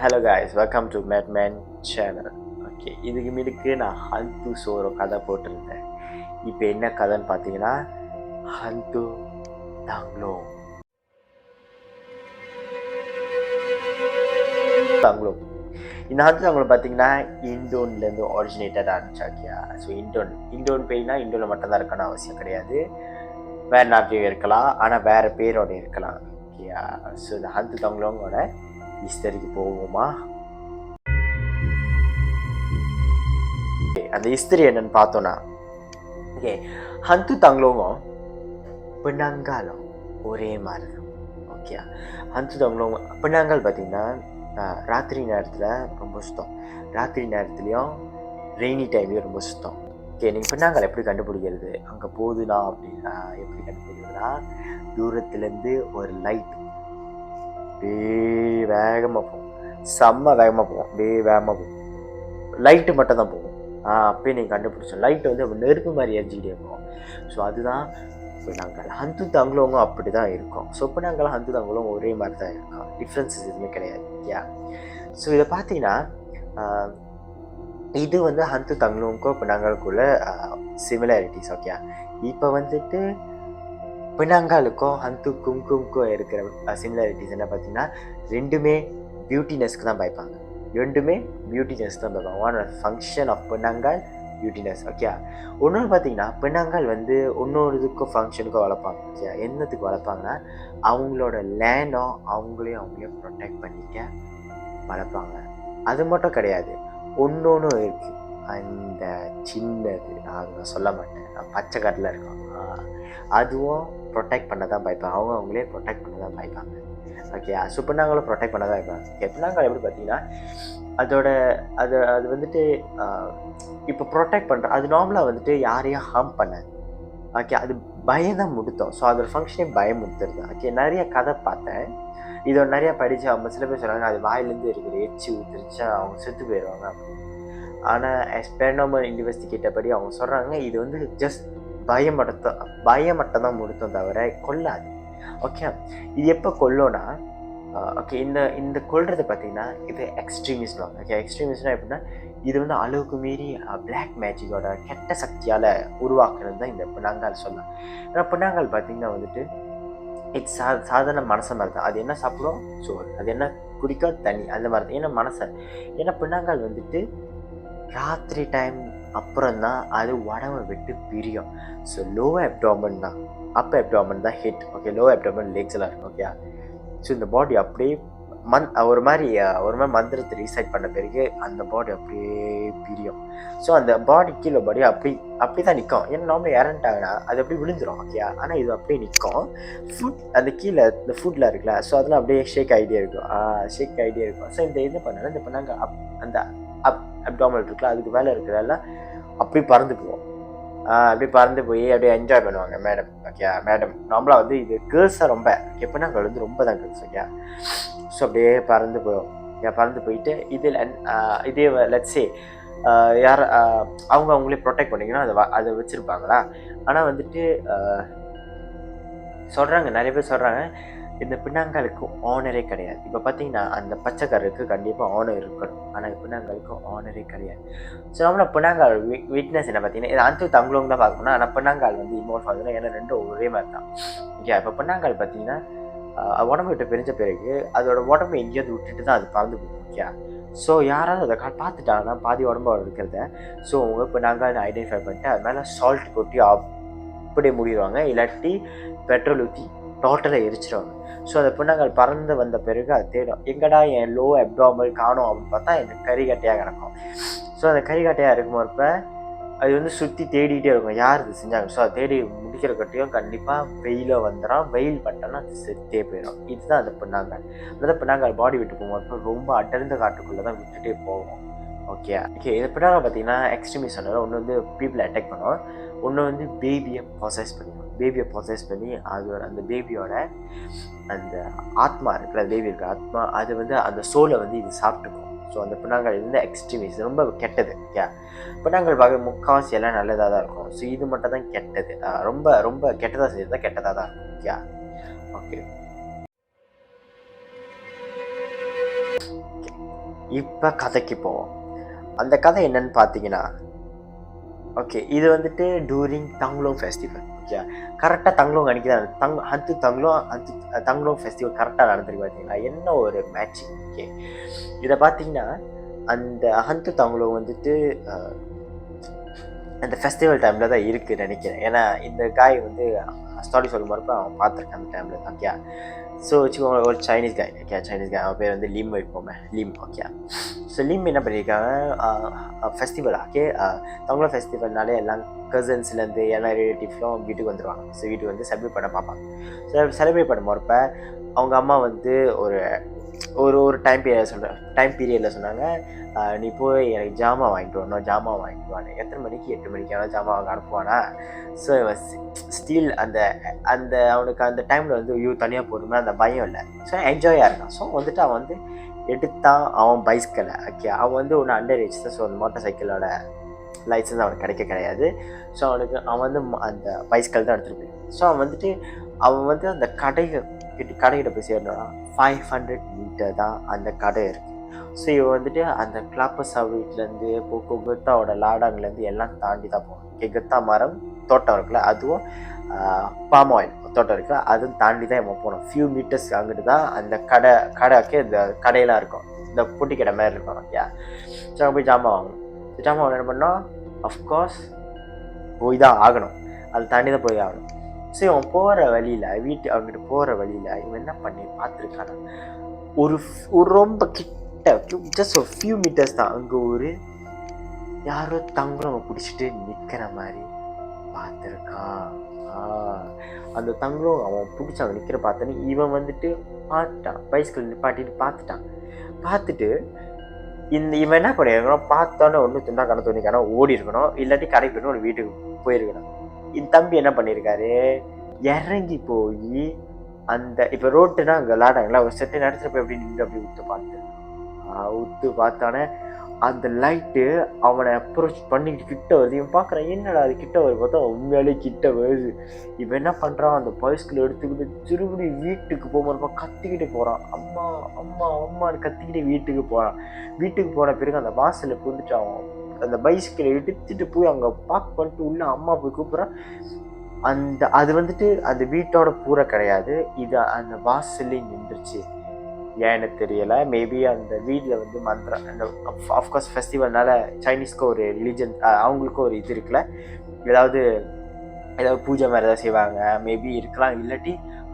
Hello guys, welcome to madman channel. Okay, இதுக்கு மீதுக்கு நான் ஹந்து sorrow கதை போட்டிருந்தேன். இப்போ என்ன கதைன்னு பார்த்தீங்கன்னா, ஹந்து தங்லோ தங்லோ இந்த ஹந்து தங்லோ பார்த்தீங்கன்னா இண்டோன்லேருந்து ஒரிஜினேட்டட் ஆரம்பிச்சாக்கியா. ஸோ இண்டோன் பேய்னா இண்டோனில் மட்டும்தான் இருக்கணும் அவசியம் கிடையாது. வேறு நாட்டிலையும் இருக்கலாம், ஆனால் வேறு பேரோட இருக்கலாம். ஓகேயா. ஸோ இந்த ஹந்து தங்லோங்கோட ஹிஸ்டரிக்கு போவோமா? அந்த ஹிஸ்டரி என்னன்னு பார்த்தோன்னா, ஓகே, ஹந்து தங்லோங்கும் பெண்ணாங்காலும் ஒரே மாதிரி தான். ஓகே, ஹந்து தங்லோங்க பெண்ணாங்கால் பார்த்தீங்கன்னா ராத்திரி நேரத்தில் ரொம்ப சுத்தம், ராத்திரி நேரத்துலையும் ரெய்னி டைம்லையும் ரொம்ப சுத்தம். ஓகே, நீங்கள் பெண்ணாங்கால் எப்படி கண்டுபிடிக்கிறது? அங்கே போகுதுனா அப்படின்னா எப்படி கண்டுபிடிக்கிறதுனா, தூரத்துலேருந்து ஒரு லைட் வேகமாக போகும், செம்ம வேகமாக போகும், வேகமாக போகும், லைட்டு மட்டும் தான் போகும். அப்பயே நீங்கள் கண்டுபிடிச்சோம். லைட் வந்து நெருப்பு மாதிரி எரிஞ்சிக்கிட்டே இருக்கும். ஸோ அதுதான் பெண்ணாங்கால். ஹந்து தங்லோங்க அப்படி தான் இருக்கும். ஸோ பெண்ணாங்கால் ஹந்து தங்லோங்க ஒரே மாதிரி தான் இருக்கும், டிஃப்ரென்சஸ் எதுவுமே கிடையாது. ஸோ இதை பார்த்தீங்கன்னா இது வந்து ஹந்து தங்லோங்கும் பெண்ணாங்காலுக்குள்ள சிமிலாரிட்டிஸ். ஓகே, இப்போ வந்துட்டு பெண்ணாங்காலுக்கும் ஹந்து கும்கும்க்கும் இருக்கிற சிமிலாரிட்டிஸ் என்ன பார்த்தீங்கன்னா, ரெண்டுமே பியூட்டினஸ்க்கு தான் பயப்பாங்க. ரெண்டுமே பியூட்டினஸ் தான் பார்ப்பாங்க. ஒன் ஃபங்க்ஷன் ஆஃப் பெண்ணாங்கால் பியூட்டினஸ். ஓகே, இன்னொன்று பார்த்தீங்கன்னா பெண்ணாங்கால் வந்து இன்னொரு இதுக்கும் ஃபங்க்ஷனுக்கும் வளர்ப்பாங்க. ஓகே, என்னத்துக்கு வளர்ப்பாங்கன்னா அவங்களோட லேண்டும் அவங்களையும் ப்ரொடெக்ட் பண்ணிக்க வளர்ப்பாங்க. அது மட்டும் கிடையாது, ஒன்று இருக்குது. அந்த சின்னது நான் சொல்ல மாட்டேன், நான் பச்சை கட்டில் இருக்கோம், அதுவும் ப்ரொடெக்ட் பண்ண தான் பயப்பாங்க. அவங்களே ப்ரொடெக்ட் பண்ண தான் பயப்பாங்க. ஓகே, ஸோ பெண்ணாங்காலும் ப்ரொடெக்ட் பண்ண தான் வைப்பாங்க. ஓகே, பெண்ணாங்கால் எப்படி பார்த்தீங்கன்னா அது வந்துட்டு இப்போ ப்ரொடெக்ட் பண்ணுற அது நார்மலாக வந்துட்டு யாரையும் ஹார்ம் பண்ணாது. ஓகே, அது பயம்தான் முடுத்தோம். ஸோ அதோட ஃபங்க்ஷனே பயமுறுத்துறது. ஓகே, நிறைய கதை பார்த்தேன், இதோட நிறையா படித்து அவங்க சில பேர் சொல்கிறாங்க அது வாயிலேருந்து இருக்கிற எச்சி ஊற்றுருச்சா அவங்க செத்து போயிடுவாங்க அப்படின்னு. ஆனால் எக்ஸ்பெர்னாமல் இன்வெஸ்டிகேட்டர் படி அவங்க சொல்கிறாங்க இது வந்து ஜஸ்ட் பயம் மட்டும் தான் முடுத்தோம் தவிர கொல்லாது. ஓகே, இது எப்போ கொல்லோன்னா, ஓகே, இந்த கொல்றது பார்த்தீங்கன்னா இது எக்ஸ்ட்ரீமிஸ்ட்லாம். ஓகே, எக்ஸ்ட்ரீமிஸ்ட்னா எப்படின்னா இது வந்து அளவுக்கு மீறி பிளாக் மேஜிக்கோட கெட்ட சக்தியால் உருவாக்குறது தான் இந்த பெண்ணாங்கால் சொல்லலாம். ஏன்னா பெண்ணாங்கால் பார்த்தீங்கன்னா வந்துட்டு இட்ஸ் சாதாரண மனசை மாதிரி தான். அது என்ன சாப்பிடும்? சோறு. அது என்ன குடிக்க? தண்ணி. அந்த மாதிரி தான். ஏன்னா மனசை, ஏன்னா பெண்ணாங்கால் வந்துட்டு ராத்திரி டைம் அப்புறம் தான் அது உடம்பை விட்டு பிரியும். ஸோ லோ அப்டாமன் தான், அப் அப்டாமன் தான் hit. Okay, low abdomen legs எல்லாம் இருக்கும். ஓகே, ஸோ இந்த பாடி அப்படியே ஒரு மாதிரி மந்திரத்தை ரீசெட் பண்ண பிறகு அந்த பாடி அப்படியே பிரியும். ஸோ அந்த பாடி கீழே பாடி அப்படி தான் நிற்கும். ஏன்னா நார்மலாக இறந்துட்டாங்கன்னா அது அப்படியே விழுந்துடும். ஓகே, ஆனால் இது அப்படியே நிற்கும். அந்த கீழே இந்த ஃபுட்டில் இருக்குல்ல, ஸோ அதெல்லாம் அப்படியே ஷேக் ஆகிட்டே இருக்கும். ஸோ இந்த இது பண்ணாலும் இந்த பண்ணாங்க அந்த அப்டாமல் இருக்குல்ல, அதுக்கு மேலே இருக்கிறதெல்லாம் அப்படி பறந்து போவோம். அப்படி பறந்து போய் அப்படியே என்ஜாய் பண்ணுவாங்க மேடம். ஓகே, மேடம் நார்மலாக வந்து இது கேர்ள்ஸாக ரொம்ப எப்படின்னா அங்கே வந்து ரொம்ப தான் கேர்ள்ஸ். ஓகே, ஸோ அப்படியே பறந்து போவோம். பறந்து போயிட்டு இதில் இதே லட்ஸே யார் அவங்களே ப்ரொடெக்ட் பண்ணிங்கன்னா அதை வச்சுருப்பாங்களா. ஆனால் வந்துட்டு சொல்கிறாங்க, நிறைய பேர் சொல்கிறாங்க இந்த பின்னாங்காலுக்கு ஆனரே கிடையாது. இப்போ பார்த்தீங்கன்னா அந்த பச்சைக்காரருக்கு கண்டிப்பாக ஆனர் இருக்கணும், ஆனால் பின்னாங்காலுக்கு ஆனரே கிடையாது. ஸோ நம்மளோட பின்னாங்கால் வீக்னஸ் என்ன பார்த்தீங்கன்னா இது அந்த தங்களவங்க தான் பார்க்கணும். ஆனால் பின்னாங்கால் வந்து இன்வால்வ் ஆகுதுன்னா ஏன்னா ரெண்டும் ஒரே மாதிரி தான். ஓகே, இப்போ பின்னாங்கால் பார்த்தீங்கன்னா உடம்பு விட்டு பிரிஞ்ச பிறகு அதோட உடம்பு எங்கேயாவது விட்டுட்டு தான் அது பறந்து போகும். ஓகே, ஸோ யாராவது அதை பார்த்துட்டாங்கன்னா பாதி உடம்போட இருக்கிறத, ஸோ அவங்க பின்னாங்கால் ஐடென்டிஃபை பண்ணிட்டு அது மேலே சால்ட் கொட்டி அப்படியே மூடிடுவாங்க, இல்லாட்டி பெட்ரோல் ஊற்றி டோட்டலாக எரிச்சிடுவாங்க. ஸோ அந்த பின்னாங்கால் பறந்து வந்த பிறகு அது தேடும், எங்கடா என் லோ அப்டாமல் காணும் அப்படின்னு பார்த்தா எனக்கு கறிகட்டையாக கிடக்கும். ஸோ அந்த கறிகட்டையாக இருக்கும்போது அது வந்து சுற்றி தேடிகிட்டே இருக்கும் யார் இது செஞ்சாங்க. ஸோ அதை தேடி முடிக்கிற கட்டையும் கண்டிப்பாக வெயில வந்துடும், வெயில் பட்டோன்னா அது செத்தே போயிடும். இதுதான் அந்த பின்னாங்கால். அந்த பின்னாங்கால் பாடி விட்டு போகும்போது ரொம்ப அடர்ந்த காட்டுக்குள்ளே தான் விட்டுட்டே போகும். ஓகே, இது பின்னாங்கால் பார்த்தீங்கன்னா எக்ஸ்ட்ரீமிஸ்ட் சொன்னாலும் ஒன்று வந்து பீப்புளை அட்டாக் பண்ணுவோம், ஒன்று வந்து பேபியை ப்ரொசஸ் பண்ணி அது அந்த பேபியோட அந்த ஆத்மா இருக்குல்ல, பேபி இருக்கிற ஆத்மா அது வந்து அந்த சோலை வந்து இது சாப்பிட்டுக்கும். ஸோ அந்த பின்னாங்கால் வந்து எக்ஸ்ட்ரீமிஸ்ட் ரொம்ப கெட்டது. ஓகே, பின்னாங்கால் பார்க்க முக்கால்வாசி எல்லாம் நல்லதாக தான் இருக்கும். ஸோ இது மட்டும் தான் கெட்டது, ரொம்ப ரொம்ப கெட்டதாக செய்யறது தான் கெட்டதாக தான் இருக்கும். ஓகே, இப்போ கதைக்கு போவோம். அந்த கதை என்னன்னு பார்த்தீங்கன்னா, ஓகே இது வந்துட்டு டூரிங் தங்லோங் ஃபெஸ்டிவல். ஓகே கரெக்டாக தங்லோங் அன்றைக்கி தான் தங்லோங் ஃபெஸ்டிவல் கரெக்டாக நடந்திருக்கு பார்த்தீங்களா? என்ன ஒரு மேட்சிங். ஓகே இதை பார்த்தீங்கன்னா, அந்த தங்லோங் வந்துட்டு அந்த ஃபெஸ்டிவல் டைமில் தான் இருக்குதுன்னு நினைக்கிறேன். ஏன்னா இந்த காய் வந்து ஸ்டோரி சொல்லும் போகிறப்ப அவன் பார்த்துருக்கேன் அந்த டைமில். ஓகே ஸோ வச்சுக்கோங்க, ஒரு சைனீஸ் காய். ஓகே சைனீஸ் காய், அவன் பேர் வந்து லிம் வைப்போமே, லிம். ஓகே ஸோ லிம் என்ன பண்ணியிருக்காங்க, ஃபெஸ்டிவல். ஓகே தங்களோட ஃபெஸ்டிவல்னாலே எல்லாம் கசின்ஸ்லேருந்து எல்லா ரிலேட்டிவ்ஸும் வீட்டுக்கு வந்துடுவாங்க. ஸோ வீட்டுக்கு வந்து செலிப்ரேட் பண்ண பார்ப்பாங்க. ஸோ செலிப்ரேட் பண்ண போகிறப்ப அவங்க அம்மா வந்து ஒரு ஒரு ஒரு டைம் பீரியடில் சொன்னாங்க, நீ போய் எனக்கு ஜாமான் வாங்கிட்டு வாங்கிட்டு எத்தனை மணிக்கு? 8 மணிக்கு. ஆனால் ஜாமான் வாங்க அனுப்புவானா? ஸோ ஸ்டீல் அந்த அந்த அவனுக்கு அந்த டைமில் வந்து தனியாக போகணுமே அந்த பயம் இல்லை. ஸோ என்ஜாயாக இருக்கான். ஸோ வந்துட்டு அவன் வந்து எடுத்தான் அவன் பைஸ்கிளை. ஓகே அவன் வந்து ஒன்று அண்டர் ஏஜ் தான். ஸோ அந்த மோட்டார் சைக்கிளோட லைசன்ஸ் அவனுக்கு கிடையாது. ஸோ அவன் வந்து அந்த பைஸ்கிள் தான் எடுத்துகிட்டு போய். ஸோ அவன் வந்து அந்த கடைகிட்ட போய் சேர்ந்தோன்னா 500 மீட்டர் தான் அந்த கடை இருக்குது. ஸோ இவன் வந்துட்டு அந்த கிளாப்பஸா வீட்டிலேருந்து கொகத்தாவோட லாடாங்லேருந்து எல்லாம் தாண்டி தான் போகணும். கெகத்தா மரம் தோட்டம் இருக்குல்ல, அதுவும் பாம் ஆயில் தோட்டம் இருக்குல்ல, அதுவும் தாண்டி தான் இவன் போகணும். ஃபியூ மீட்டர்ஸ் அங்கிட்டு தான் அந்த கடைக்கு இந்த கடையெல்லாம் இருக்கும், இந்த பொட்டி கடை மாதிரி இருக்கும். ஓகே ஸோ அங்கே போய் ஜாமான் வாங்கணும். ஜாமான் வாங்க என்ன பண்ணோம், அஃப்கோர்ஸ் போய் தான் ஆகணும், அது தாண்டி தான் போய் ஆகணும். ஸோ இவன் போகிற வழியில் அவங்ககிட்ட போகிற வழியில் இவன் என்ன பண்ணி பார்த்துருக்கானா, ஒரு ரொம்ப கிட்ட ஜஸ்ட் ஒரு ஃபியூ மீட்டர்ஸ் தான் அங்கே ஒரு யாரோ தங்குறவங்க பிடிச்சிட்டு நிற்கிற மாதிரி பார்த்துருக்கான். அந்த தங்குறவங்க அவன் பிடிச்சி அவன் நிற்கிற பார்த்தோன்னே இவன் வந்துட்டு பார்த்துட்டான், பைஸ்கிள் நிப்பாட்டிட்டு பார்த்துட்டு இவன் என்ன பண்ணியிருக்கணும், பார்த்தோன்னே ஒன்று துண்டா கணக்கு தோணிக்கான ஓடி இருக்கணும், இல்லாட்டி கடைக்கு போய்ட்டு ஒரு வீட்டுக்கு போயிருக்கணும். இந்த தம்பி என்ன பண்ணியிருக்காரு, இறங்கி போய் அந்த இப்போ ரோட்டுனா அங்கே விளாடாங்களா, ஒரு செட்டு நேரத்தில் போய் எப்படி நின்று அப்படி உத்து பார்த்தானே அந்த லைட்டு அவனை அப்ரோச் பண்ணிக்கிட்டு கிட்ட வருது. இவன் பார்க்குறான், என்னடா அது கிட்ட வருது, பார்த்தா உண்மையாலே கிட்ட வருது. இவன் என்ன பண்ணுறான், அந்த பைஸ்கிள் எடுத்துக்கிட்டு திரும்பி வீட்டுக்கு போகிறப்ப கத்திக்கிட்டு போகிறான். அம்மா அம்மா அம்மான்னு கத்திக்கிட்டு வீட்டுக்கு போகிறான். வீட்டுக்கு போன பிறகு அந்த வாசலில் புரிஞ்சுட்டு அவன் அந்த பைஸ்கிளை எடுத்துகிட்டு போய் அங்கே பார்க் பண்ணிட்டு உள்ள அம்மா போய் கூப்பிட்றான். அது வந்துட்டு அந்த வீட்டோட பூரை கிடையாது, இது அந்த வாசல்லே நின்றுச்சு. ஏன்னு தெரியலை, மேபி அந்த வீட்டில் வந்து மந்திரம் அந்த ஆஃப்கோர்ஸ் ஃபெஸ்டிவல்னால சைனீஸ்க்கு ஒரு ரிலீஜன், அவங்களுக்கும் ஒரு இது இருக்குல்ல, ஏதாவது பூஜை மாதிரி ஏதாவது செய்வாங்க, மேபி இருக்கலாம், இல்லாட்டி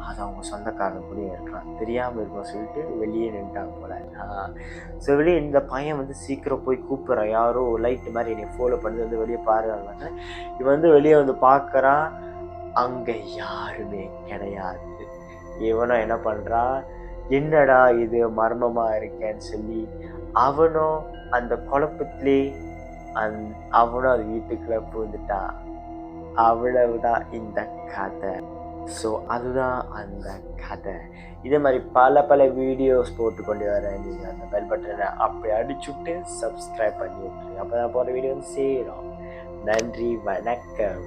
அது அவங்க சொந்தக்காரங்க கூடயும் இருக்கலாம், தெரியாமல் இருக்கும் சொல்லிட்டு வெளியே நின்ட்டாங்க போல. ஸோ வெளியே இந்த பையன் வந்து சீக்கிரம் போய் கூப்பிட்றான், யாரோ லைட்டு மாதிரி என்னை ஃபாலோ பண்ணி வந்து வெளியே பாருவாங்க. இவன் வந்து வெளியே வந்து பார்க்குறான், அங்கே யாருமே கிடையாது. இவனும் என்ன பண்ணுறான், என்னடா இது மர்மமாக இருக்கேன்னு சொல்லி அவனும் அந்த குழப்பத்திலே அவனும் அது வீட்டுக்குள்ளே புகுந்துட்டான். அவ்வளவுதான் இந்த கதை. ஸோ அதுதான் அந்த கதை. இதே மாதிரி பல வீடியோஸ் போட்டு கொண்டு வரேன். நீங்கள் அந்த பெல் பட்டனை அப்படி அடிச்சுட்டு சப்ஸ்கிரைப் பண்ணி விட்டுருங்க, அப்போ தான் போகிற வீடியோ வந்து சேரும். நன்றி, வணக்கம்.